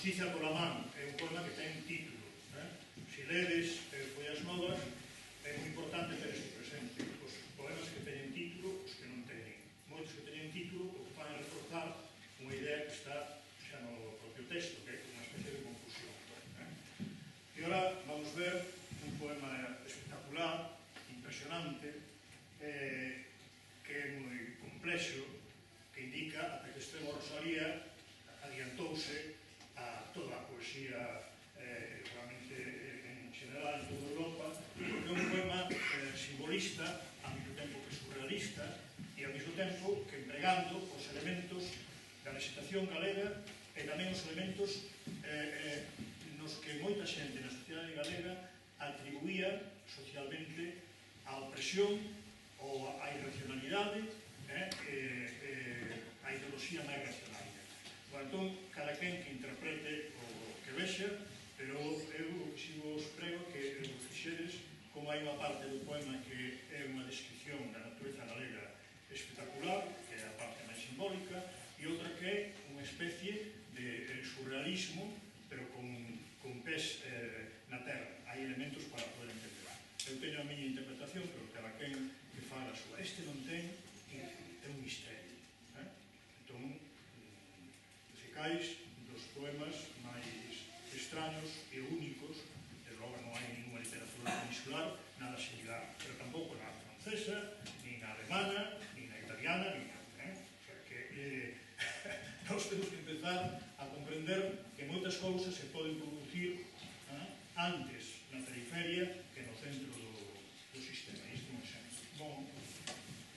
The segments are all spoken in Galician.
Xustiza pola man é un poema que ten título. Se ledes Follas Novas, é moi importante ter isto presente. Os poemas que teñen título, os que non teñen. Moitos que teñen título, o que fan é reforzar unha idea que está xa no propio texto, que é unha especie de confusión. E agora vamos ver un poema espectacular, impresionante, que é moi complexo, que indica ata que Extremo Rosalía adiantouse a toda a poesía realmente en general en toda Europa, porque é un poema simbolista, ao mesmo tempo que surrealista, e ao mesmo tempo que empregando os elementos da vegetación galega e tamén os elementos nos que moita xente na sociedade galega atribuía socialmente a opresión ou a irracionalidade, a ideoloxía máis racionaria. Entón, cada quen que interprete o que vexa, pero eu si vos prego que vos fixedes como hai unha parte do poema que é unha descripción da natureza galega espectacular, que é a parte máis simbólica, e outra que é unha especie de surrealismo, pero con pés na terra. Hai elementos para poder entender. Eu teño a miña interpretación, pero cada quen que fala a súa. Este non ten, é un misterio. Entón, ficais dos poemas máis extraños e únicos, e logo non hai ninguna literatura peninsular nada similar, pero tampouco na francesa, ni na alemana, ni na italiana, ni nada. O sea que nós temos que empezar a comprender que moitas cousas se poden producir antes na periferia que no centro do sistema. Isto é un exemplo. Bon,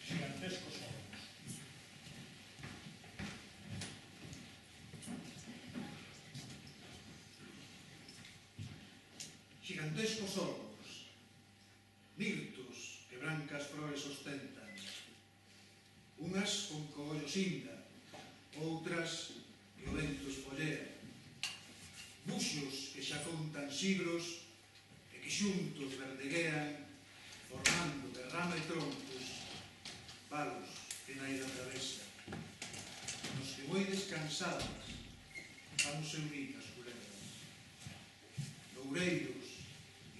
gigantescos órgãos. Gigantescos órgãos, mirtos que brancas flores ostentan, unhas con cogollos inda, outras que o vento esfollea, buxos que xa contan siglos e que xuntos verdeguean, formando de rama e troncos palos que na ida travesa, nos que moi descansadas van os euritas culebras, loureiros,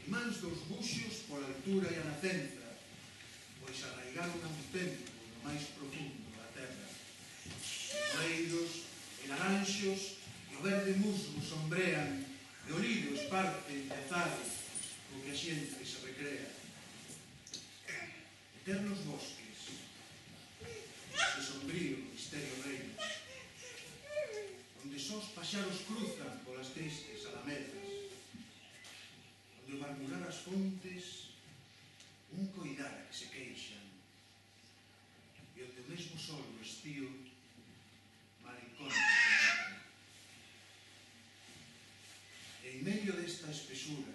irmáns dos buxos pola altura e a nacenza, pois arraigaron a un tempo no máis profundo da terra. Moreiros e laranxos e o verde musgo sombrean e o lido esparce de azar co que a xente se recrea. Eternos bosques, de sombrío misterio reino, onde só os paxaros cruzan polas tristes alamedas, onde o murmurar as fontes un coidar que se queixan, e onde o mesmo sol do estío marincón. E en medio desta espesura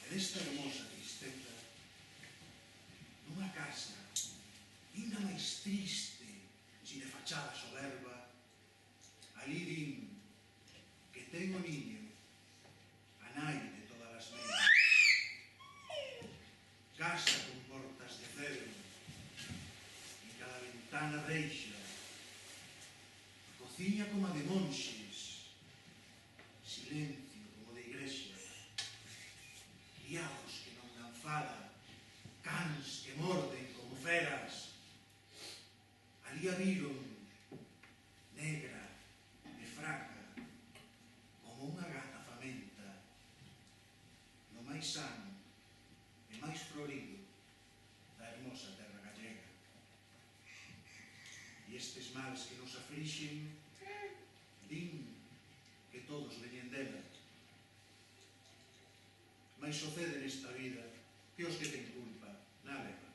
e desta hermosa tristeza, nunha casa ainda máis triste, sin de fachada soberba, ali din que ten o niño a nai de todas as nenas. Casa con portas de cedro, en cada ventana reixa, cociña como a de monxes, silencio como de igrexa, criados que non dan fala, cans que morden como feras. Ali a viron, negra e fraca, como unha gata famenta, no máis sano e máis florido da hermosa terra gallega. E estes males que nos aflixen din que todos veñen dela, mais sucede nesta vida que os que ten culpa na leva.